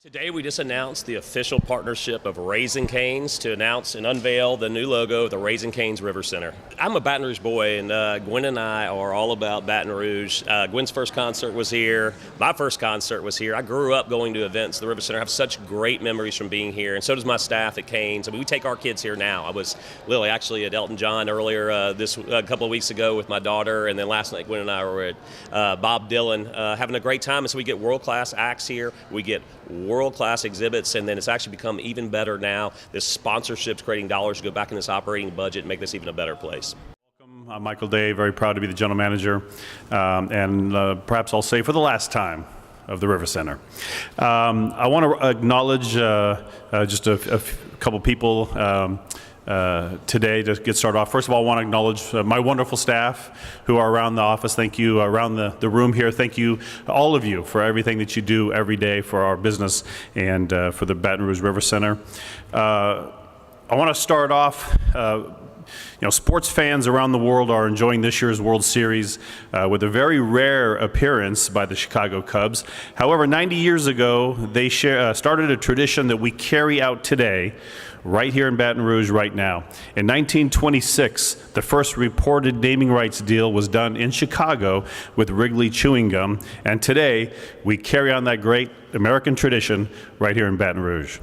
Today we just announced the official partnership of Raising Cane's to announce and unveil the new logo of the Raising Cane's River Center. I'm a Baton Rouge boy, and Gwen and I are all about Baton Rouge. Gwen's first concert was here. My first concert was here. I grew up going to events at the River Center. I have such great memories from being here, and so does my staff at Cane's. I mean, we take our kids here now. I was Lily actually at Elton John earlier a couple of weeks ago with my daughter, and then last night Gwen and I were at Bob Dylan having a great time. And so we get world-class acts here. We get world-class exhibits, and then it's actually become even better now. This sponsorship's creating dollars to go back in this operating budget and make this even a better place. Welcome, I'm Michael Day, very proud to be the general manager, and perhaps I'll say for the last time, of the River Center. I want to acknowledge just a couple people today to get started off. First of all, I want to acknowledge my wonderful staff who are around the office. Thank you around the room here. Thank you, all of you, for everything that you do every day for our business and for the Baton Rouge River Center. I want to start off, sports fans around the world are enjoying this year's World Series with a very rare appearance by the Chicago Cubs. However, 90 years ago, they started a tradition that we carry out today, right here in Baton Rouge right now. In 1926, the first reported naming rights deal was done in Chicago with Wrigley Chewing Gum, and today we carry on that great American tradition right here in Baton Rouge.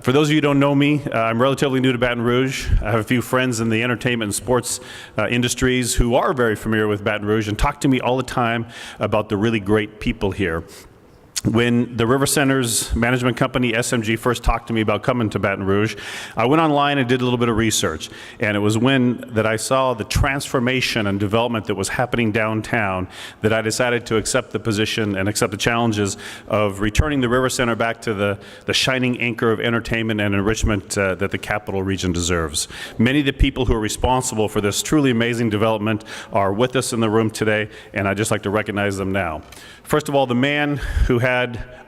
For those of you who don't know me, I'm relatively new to Baton Rouge. I have a few friends in the entertainment and sports industries who are very familiar with Baton Rouge and talk to me all the time about the really great people here. When the River Center's management company, SMG, first talked to me about coming to Baton Rouge, I went online and did a little bit of research. And it was when that I saw the transformation and development that was happening downtown that I decided to accept the position and accept the challenges of returning the River Center back to the shining anchor of entertainment and enrichment that the Capital Region deserves. Many of the people who are responsible for this truly amazing development are with us in the room today, and I'd just like to recognize them now. First of all, the man who had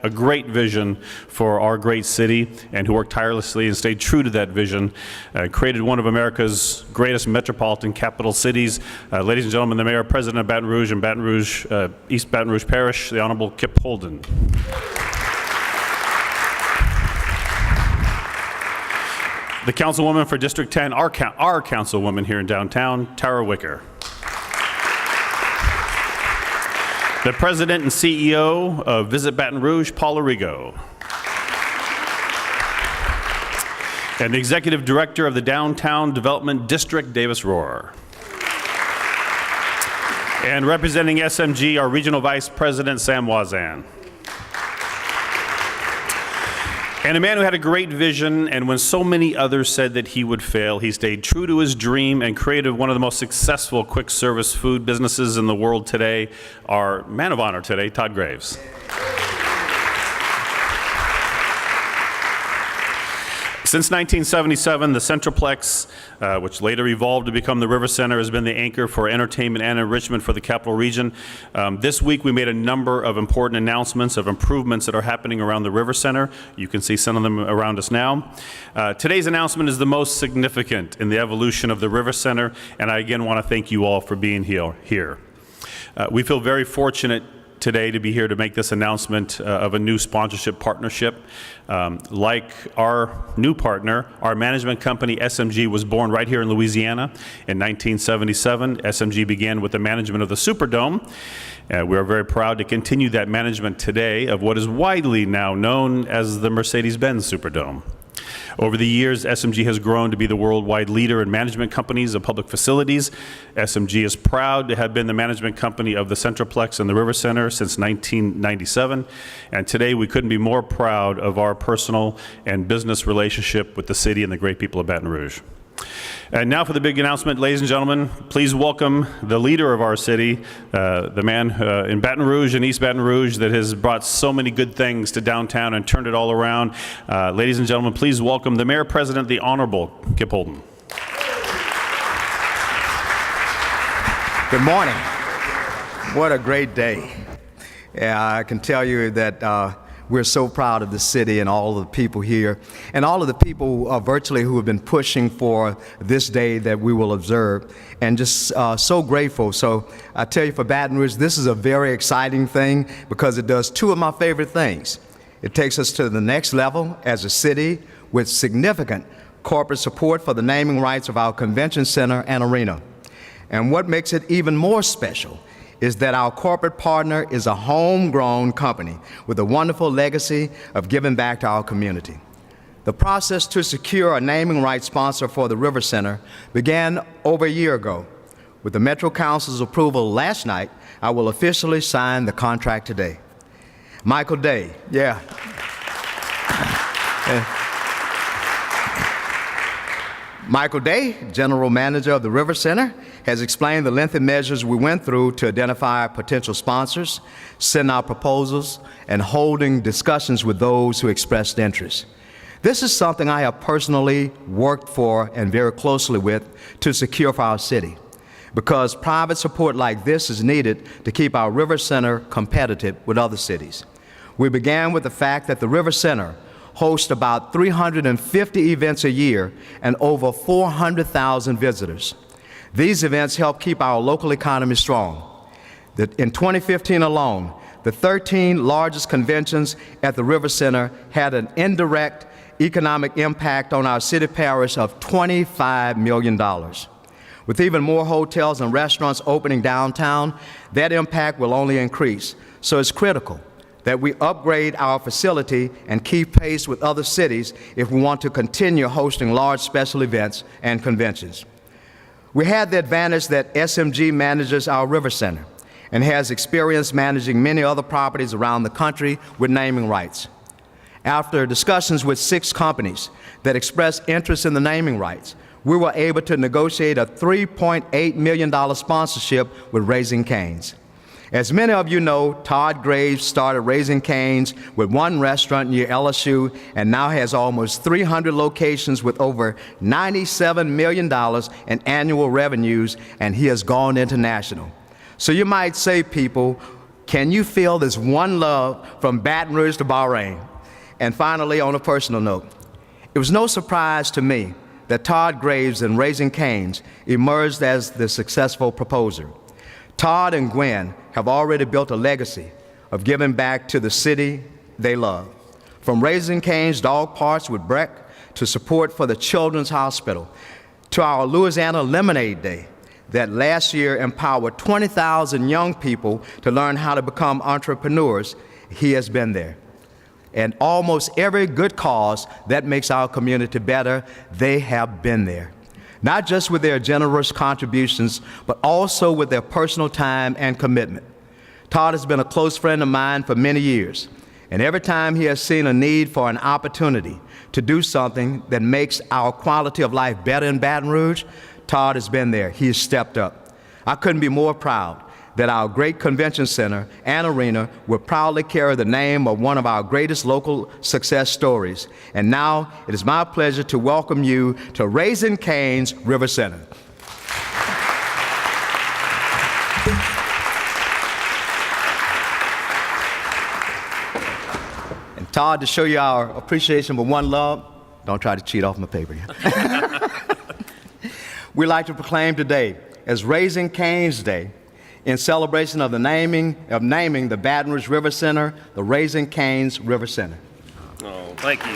a great vision for our great city and who worked tirelessly and stayed true to that vision, created one of America's greatest metropolitan capital cities. Ladies and gentlemen, the Mayor, President of Baton Rouge and Baton Rouge, East Baton Rouge Parish, the Honorable Kip Holden. The Councilwoman for District 10, our Councilwoman here in downtown, Tara Wicker. The President and CEO of Visit Baton Rouge, Paul Arrigo. And the Executive Director of the Downtown Development District, Davis Rohr. And representing SMG, our Regional Vice President, Sam Wazan. And a man who had a great vision, and when so many others said that he would fail, he stayed true to his dream and created one of the most successful quick service food businesses in the world today, our man of honor today, Todd Graves. Since 1977, the Centroplex, which later evolved to become the River Center, has been the anchor for entertainment and enrichment for the Capital Region. This week we made a number of important announcements of improvements that are happening around the River Center. You can see some of them around us now. Today's announcement is the most significant in the evolution of the River Center, and I again want to thank you all for being here. We feel very fortunate today to be here to make this announcement of a new sponsorship partnership. Like our new partner, our management company SMG was born right here in Louisiana in 1977. SMG began with the management of the Superdome. We are very proud to continue that management today of what is widely now known as the Mercedes-Benz Superdome. Over the years, SMG has grown to be the worldwide leader in management companies of public facilities. SMG is proud to have been the management company of the Centroplex and the River Center since 1997. And today, we couldn't be more proud of our personal and business relationship with the city and the great people of Baton Rouge. And now for the big announcement, ladies and gentlemen, please welcome the leader of our city, the man in Baton Rouge and East Baton Rouge that has brought so many good things to downtown and turned it all around. Ladies and gentlemen, please welcome the Mayor President, the Honorable Kip Holden. Good morning. What a great day. I can tell you that we're so proud of the city and all of the people here and all of the people virtually who have been pushing for this day that we will observe, and just so grateful. So I tell you, for Baton Rouge, this is a very exciting thing because it does two of my favorite things. It takes us to the next level as a city with significant corporate support for the naming rights of our convention center and arena. And what makes it even more special is that our corporate partner is a homegrown company with a wonderful legacy of giving back to our community. The process to secure a naming rights sponsor for the River Center began over a year ago. With the Metro Council's approval last night, I will officially sign the contract today. Michael Day, yeah. Michael Day, General Manager of the River Center, has explained the lengthy measures we went through to identify potential sponsors, send out proposals, and holding discussions with those who expressed interest. This is something I have personally worked for and very closely with to secure for our city, because private support like this is needed to keep our River Center competitive with other cities. We began with the fact that the River Center hosts about 350 events a year and over 400,000 visitors. These events help keep our local economy strong. In 2015 alone, the 13 largest conventions at the River Center had an indirect economic impact on our city parish of $25 million. With even more hotels and restaurants opening downtown, that impact will only increase. So it's critical that we upgrade our facility and keep pace with other cities if we want to continue hosting large special events and conventions. We had the advantage that SMG manages our River Center and has experience managing many other properties around the country with naming rights. After discussions with 6 companies that expressed interest in the naming rights, we were able to negotiate a $3.8 million sponsorship with Raising Cane's. As many of you know, Todd Graves started Raising Cane's with one restaurant near LSU and now has almost 300 locations with over $97 million in annual revenues, and he has gone international. So you might say, people, can you feel this one love from Baton Rouge to Bahrain? And finally, on a personal note, it was no surprise to me that Todd Graves and Raising Cane's emerged as the successful proposer. Todd and Gwen have already built a legacy of giving back to the city they love. From Raising Cane's dog parks with Breck to support for the Children's Hospital to our Louisiana Lemonade Day that last year empowered 20,000 young people to learn how to become entrepreneurs, he has been there. And almost every good cause that makes our community better, they have been there. Not just with their generous contributions, but also with their personal time and commitment. Todd has been a close friend of mine for many years, and every time he has seen a need for an opportunity to do something that makes our quality of life better in Baton Rouge, Todd has been there. He has stepped up. I couldn't be more proud that our great convention center and arena will proudly carry the name of one of our greatest local success stories. And now it is my pleasure to welcome you to Raising Cane's River Center. And Todd, to show you our appreciation for one love, don't try to cheat off my paper here. We'd like to proclaim today as Raising Cane's Day, in celebration of the naming the Baton Rouge River Center, the Raising Cane's River Center. Oh, thank you.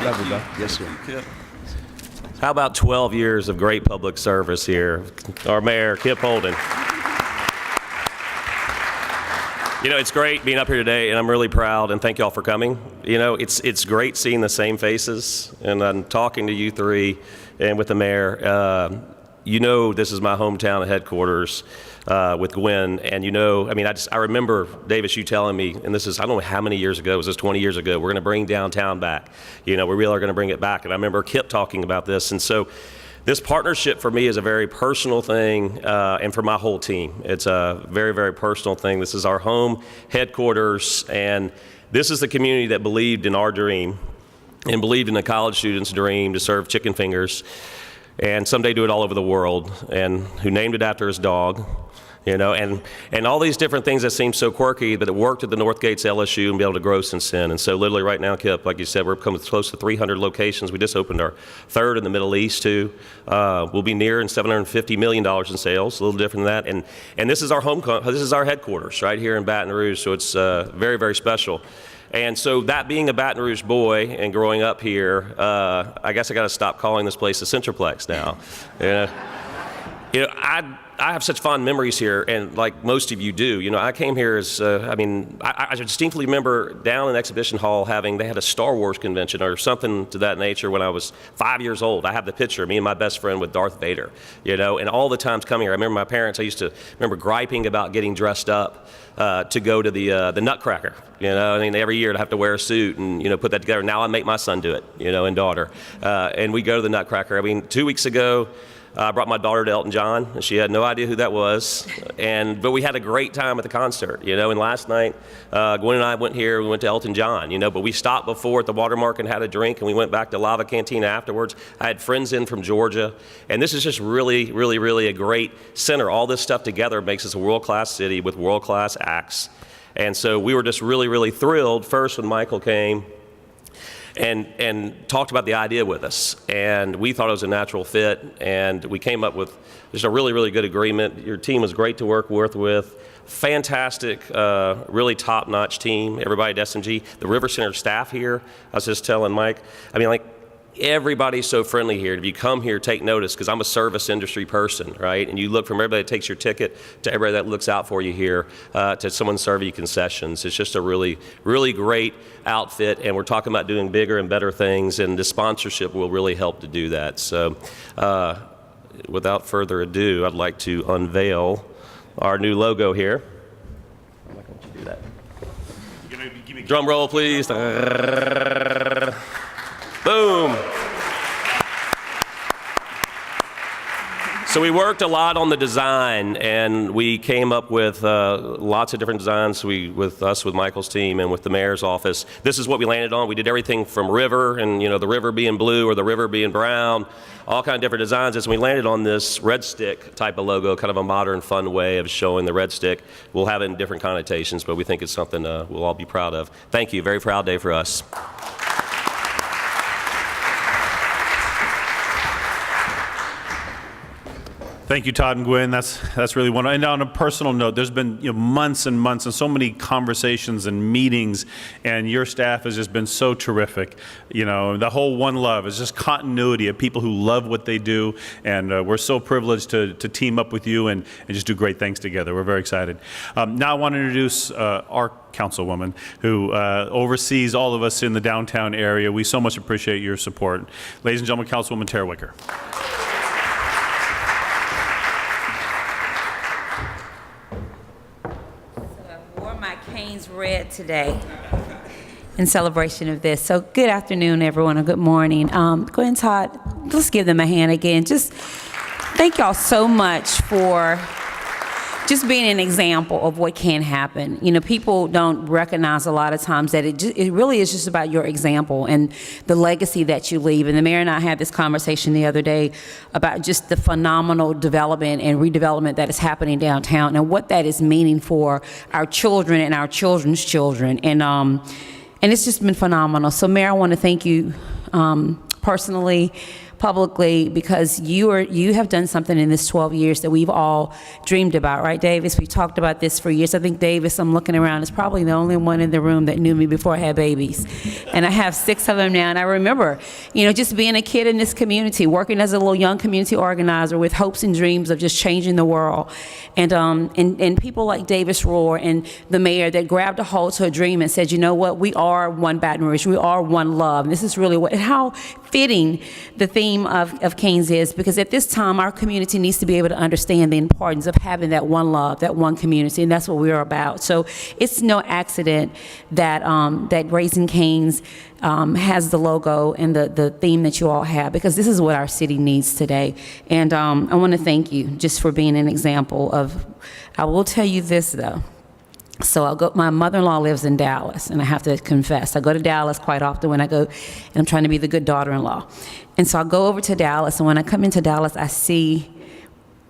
Love you, bro. Yes, sir. How about 12 years of great public service here? Our mayor, Kip Holden. You know, it's great being up here today, and I'm really proud, and thank y'all for coming. You know, it's great seeing the same faces, and I'm talking to you three and with the mayor. You know, this is my hometown headquarters with Gwen, and you know, I mean, I remember, Davis, you telling me, and this is, I don't know how many years ago, was this 20 years ago, we're gonna bring downtown back. You know, we really are gonna bring it back, and I remember Kip talking about this, and so this partnership for me is a very personal thing, and for my whole team. It's a very, very personal thing. This is our home headquarters, and this is the community that believed in our dream and believed in the college student's dream to serve chicken fingers and someday do it all over the world, and who named it after his dog, and all these different things that seem so quirky, but it worked at the North Gates LSU and be able to grow since then. And so literally right now, Kip, like you said, we're coming close to 300 locations. We just opened our third in the Middle East too. We'll be near $750 million in sales, a little different than that. And this is our this is our headquarters right here in Baton Rouge. So it's very, very special. And so that being a Baton Rouge boy and growing up here, I guess I got to stop calling this place the Centroplex now. I have such fond memories here, and like most of you do, I came here as, I distinctly remember down in the exhibition hall they had a Star Wars convention or something to that nature when I was 5 years old. I have the picture of me and my best friend with Darth Vader, and all the times coming here. I remember my parents, I used to remember griping about getting dressed up to go to the Nutcracker. Every year I'd have to wear a suit and, put that together. Now I make my son do it, and daughter. And we go to the Nutcracker. 2 weeks ago, I brought my daughter to Elton John, and she had no idea who that was. But we had a great time at the concert, And last night, Gwen and I went here. We went to Elton John, But we stopped before at the Watermark and had a drink, and we went back to Lava Cantina afterwards. I had friends in from Georgia, and this is just really, really, really a great center. All this stuff together makes us a world-class city with world-class acts. And so we were just really, really thrilled. First, when Michael came and talked about the idea with us, and we thought it was a natural fit, and we came up with just a really, really good agreement. Your team was great to work with. Fantastic, really top-notch team, everybody at SMG. The River Center staff here, I was just telling Mike, everybody's so friendly here. If you come here, take notice, because I'm a service industry person, right? And you look from everybody that takes your ticket to everybody that looks out for you here to someone serving you concessions. It's just a really, really great outfit, and we're talking about doing bigger and better things, and the sponsorship will really help to do that. So without further ado, I'd like to unveil our new logo here. I'm not going to let you do that. Give me drum roll, please. Boom. So we worked a lot on the design, and we came up with lots of different designs with Michael's team and with the mayor's office. This is what we landed on. We did everything from river, and the river being blue or the river being brown, all kind of different designs. And we landed on this red stick type of logo, kind of a modern, fun way of showing the red stick. We'll have it in different connotations, but we think it's something we'll all be proud of. Thank you. Very proud day for us. Thank you, Todd and Gwen. That's really wonderful. And on a personal note, there's been months and months and so many conversations and meetings, and your staff has just been so terrific. The whole One Love is just continuity of people who love what they do, and we're so privileged to team up with you and just do great things together. We're very excited. Now I want to introduce our councilwoman who oversees all of us in the downtown area. We so much appreciate your support. Ladies and gentlemen, Councilwoman Tara Wicker. Red today in celebration of this. So good afternoon, everyone, or good morning. Gwen, Todd, let's give them a hand again. Just thank y'all so much for just being an example of what can happen. People don't recognize a lot of times that it really is just about your example and the legacy that you leave. And the mayor and I had this conversation the other day about just the phenomenal development and redevelopment that is happening downtown and what that is meaning for our children and our children's children. And it's just been phenomenal. So Mayor, I want to thank you personally, publicly, because you have done something in this 12 years that we've all dreamed about, right, Davis? We talked about this for years. I think Davis, I'm looking around, is probably the only one in the room that knew me before I had babies. And I have 6 of them now, and I remember, just being a kid in this community, working as a little young community organizer with hopes and dreams of just changing the world. And people like Davis Rohr and the mayor that grabbed a hold to a dream and said, you know what, we are one Baton Rouge, we are one love. And this is really how fitting the theme of Canes is, because at this time our community needs to be able to understand the importance of having that one love, that one community, and that's what we're about. So it's no accident that that Raising Canes has the logo and the theme that you all have, because this is what our city needs today. And I want to thank you just for being an example of. I will tell you this though. So my mother-in-law lives in Dallas, and I have to confess, I go to Dallas quite often when I go, and I'm trying to be the good daughter-in-law. And so I go over to Dallas, and when I come into Dallas, I see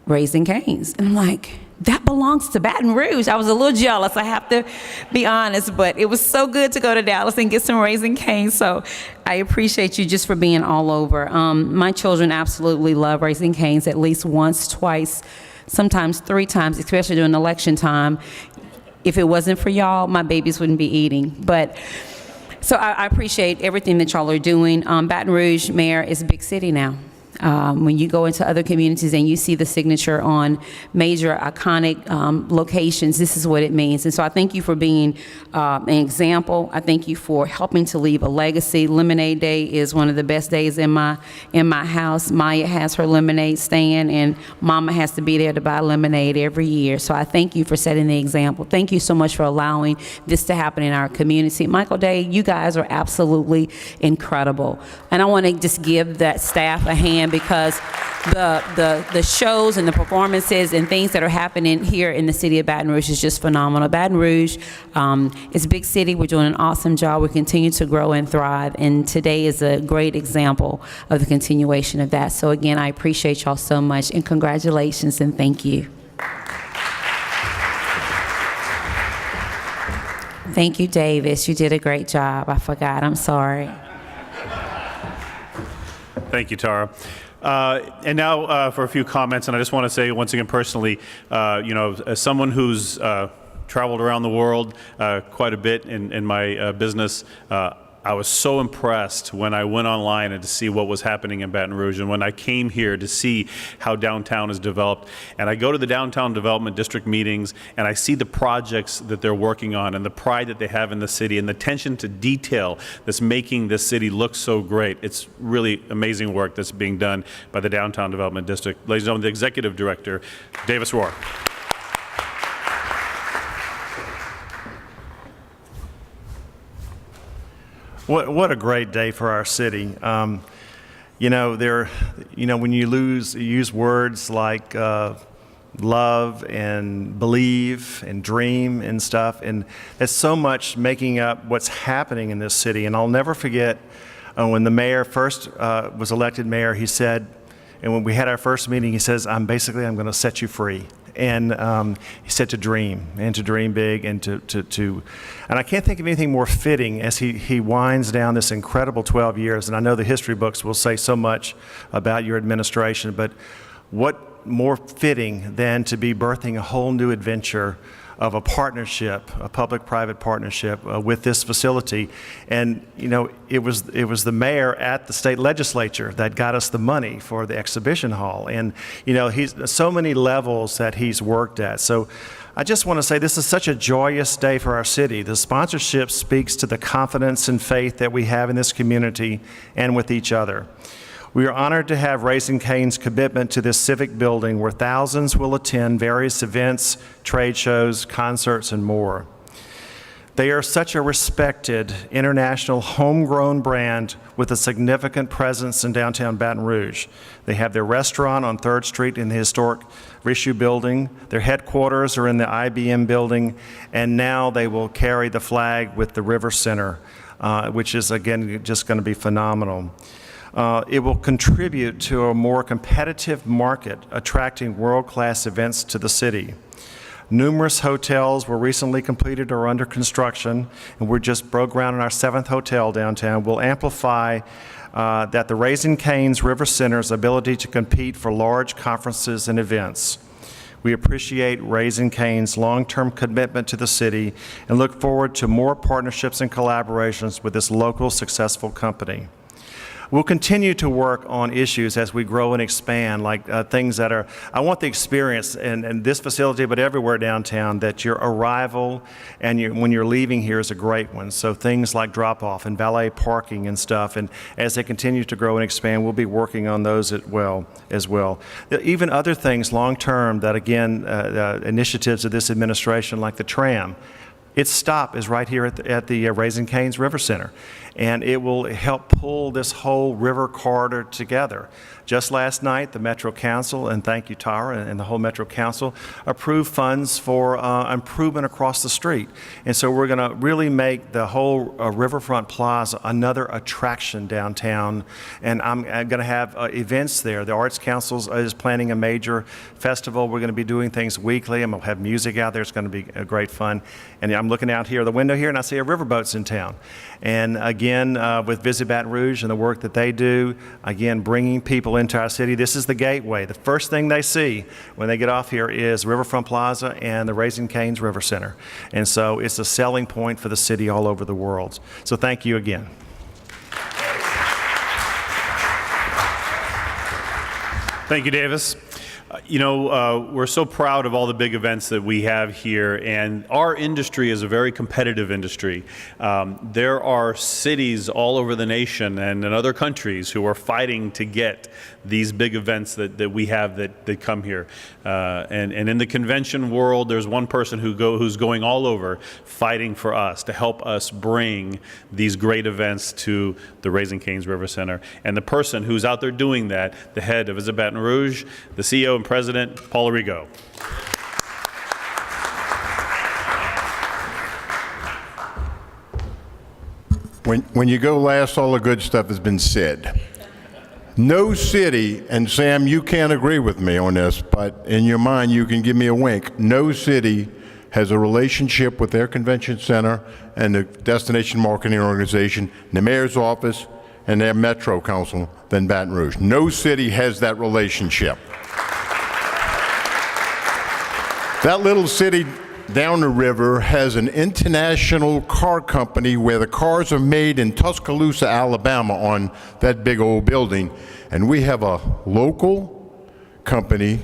Raising Canes. And I'm like, that belongs to Baton Rouge. I was a little jealous, I have to be honest, but it was so good to go to Dallas and get some Raising Cane's. So I appreciate you just for being all over. My children absolutely love Raising Cane's at least once, twice, sometimes 3 times, especially during election time. If it wasn't for y'all, my babies wouldn't be eating. But so I appreciate everything that y'all are doing. Baton Rouge, Mayor, is a big city now. When you go into other communities and you see the signature on major iconic locations, this is what it means. And so I thank you for being an example. I thank you for helping to leave a legacy. Lemonade Day is one of the best days in my house. Maya has her lemonade stand, and Mama has to be there to buy lemonade every year. So I thank you for setting the example. Thank you so much for allowing this to happen in our community. Michael Day, you guys are absolutely incredible. And I want to just give that staff a hand, because the shows and the performances and things that are happening here in the city of Baton Rouge is just phenomenal. Baton Rouge is a big city. We're doing an awesome job. We continue to grow and thrive, and today is a great example of the continuation of that. So again, I appreciate y'all so much, and congratulations and thank you. Thank you, Davis. You did a great job. I forgot. I'm sorry. Thank you, Tara. And now for a few comments, and I just want to say once again personally, as someone who's traveled around the world quite a bit in my business, I was so impressed when I went online and to see what was happening in Baton Rouge, and when I came here to see how downtown is developed. And I go to the Downtown Development District meetings, and I see the projects that they're working on and the pride that they have in the city and the attention to detail that's making this city look so great. It's really amazing work that's being done by the Downtown Development District. Ladies and gentlemen, the Executive Director, Davis Rohr. What a great day for our city. When you use words like love and believe and dream and stuff, and it's so much making up what's happening in this city. And I'll never forget when the mayor first was elected mayor, he said, and when we had our first meeting, he says, I'm going to set you free. And he said to dream big, and and I can't think of anything more fitting as he winds down this incredible 12 years. And I know the history books will say so much about your administration, but what more fitting than to be birthing a whole new adventure of a partnership, a public-private partnership with this facility. And it was the mayor at the state legislature that got us the money for the exhibition hall. And he's so many levels that he's worked at. So I just want to say this is such a joyous day for our city. The sponsorship speaks to the confidence and faith that we have in this community and with each other. We are honored to have Raising Cane's commitment to this civic building, where thousands will attend various events, trade shows, concerts, and more. They are such a respected international homegrown brand with a significant presence in downtown Baton Rouge. They have their restaurant on 3rd Street in the historic Richelieu building. Their headquarters are in the IBM building, and now they will carry the flag with the River Center, which is, again, just going to be phenomenal. It will contribute to a more competitive market, attracting world-class events to the city. Numerous hotels were recently completed or under construction, and we just broke ground on our 7th hotel downtown. Will amplify that the Raising Cane's River Center's ability to compete for large conferences and events. We appreciate Raising Cane's long-term commitment to the city and look forward to more partnerships and collaborations with this local successful company. We'll continue to work on issues as we grow and expand, like things that are, I want the experience in this facility, but everywhere downtown, that your arrival and when you're leaving here is a great one. So things like drop-off and valet parking and stuff, and as they continue to grow and expand, we'll be working on those as well. Even other things long-term that, again, initiatives of this administration, like the tram. its stop is right here at the Raising Cane's River Center. And it will help pull this whole river corridor together. Just last night, the Metro Council, and thank you, Tara, and the whole Metro Council, approved funds for improvement across the street. And so we're going to really make the whole Riverfront Plaza another attraction downtown. And I'm going to have events there. The Arts Council is planning a major festival. We're going to be doing things weekly. I'm going to have music out there. It's going to be great fun. And I'm looking out here the window here, and I see a riverboats in town. And again, with Visit Baton Rouge and the work that they do, again, bringing people into our city. This is the gateway. The first thing they see when they get off here is Riverfront Plaza and the Raising Cane's River Center. And so it's a selling point for the city all over the world. So thank you again. Thank you, Davis. We're so proud of all the big events that we have here, and our industry is a very competitive industry. There are cities all over the nation and in other countries who are fighting to get these big events that we have that come here. And in the convention world, there's one person who's going all over fighting for us to help us bring these great events to the Raising Cane's River Center. And the person who's out there doing that, the head of Visit Baton Rouge, the CEO and President, Paul Arrigo. When you go last, all the good stuff has been said. No city, and Sam, you can't agree with me on this, but in your mind you can give me a wink. No city has a relationship with their convention center and the destination marketing organization, the mayor's office, and their Metro Council than Baton Rouge. No city has that relationship. That little city down the river has an international car company where the cars are made in Tuscaloosa, Alabama on that big old building. And we have a local company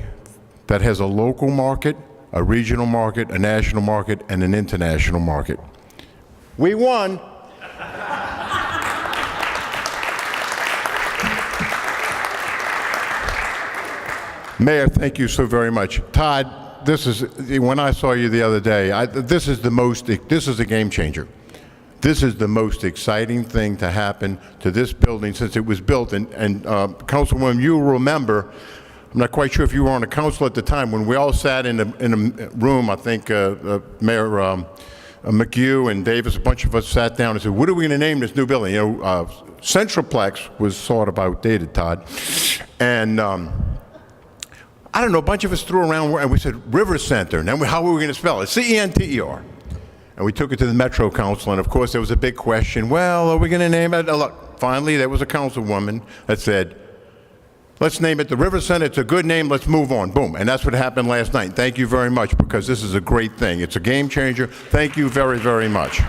that has a local market, a regional market, a national market, and an international market. We won. Mayor, thank you so very much. Todd, when I saw you the other day, this is a game changer. This is the most exciting thing to happen to this building since it was built. And Councilwoman, you remember, I'm not quite sure if you were on the council at the time, when we all sat in a room, I think Mayor McHugh and Davis, a bunch of us sat down and said, what are we going to name this new building? Centralplex was sort of outdated, Todd. And I don't know, a bunch of us threw around and we said River Center. And then how were we going to spell it? C-E-N-T-E-R. And we took it to the Metro Council, and of course there was a big question. Well, are we going to name it? Look, finally there was a councilwoman that said, let's name it the River Center. It's a good name. Let's move on. Boom. And that's what happened last night. Thank you very much, because this is a great thing. It's a game changer. Thank you very, very much.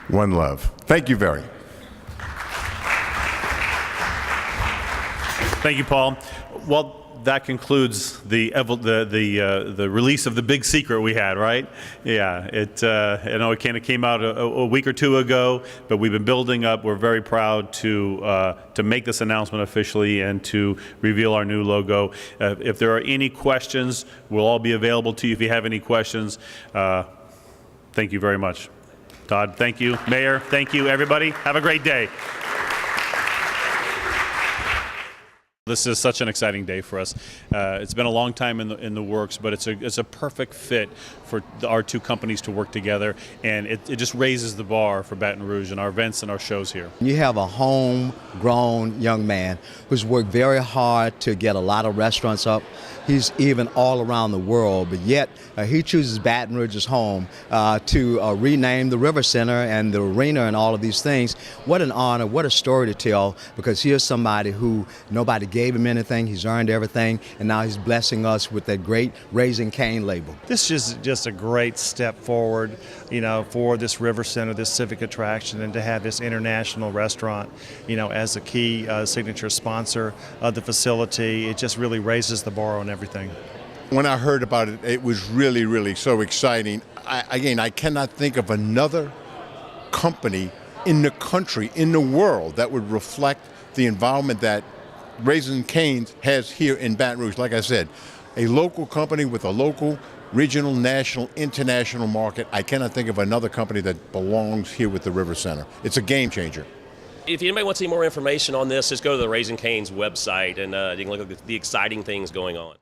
One love. Thank you very much. Thank you, Paul. Well, that concludes the release of the big secret we had, right? Yeah, I know it kind of came out a week or two ago, but we've been building up. We're very proud to make this announcement officially and to reveal our new logo. If there are any questions, we'll all be available to you if you have any questions. Thank you very much. Todd, thank you. Mayor, thank you. Everybody, have a great day. This is such an exciting day for us. It's been a long time in the works, but it's a perfect fit for our two companies to work together, and it just raises the bar for Baton Rouge and our events and our shows here. You have a homegrown young man who's worked very hard to get a lot of restaurants up. He's even all around the world, but yet he chooses Baton Rouge as home to rename the River Center and the arena and all of these things. What an honor, what a story to tell, because here's somebody who nobody gave him anything, he's earned everything, and now he's blessing us with that great Raising Cane label. This is just a great step forward, for this River Center, this civic attraction, and to have this international restaurant, as a key signature sponsor of the facility. It just really raises the bar on everything. When I heard about it, it was really, really so exciting. I cannot think of another company in the country, in the world, that would reflect the environment that Raising Cane's has here in Baton Rouge. Like I said, A local company with a local, regional, national, international market. I cannot think of another company that belongs here with the River Center. It's a game changer. If anybody wants any more information on this, just go to the Raising Cane's website and you can look at the exciting things going on.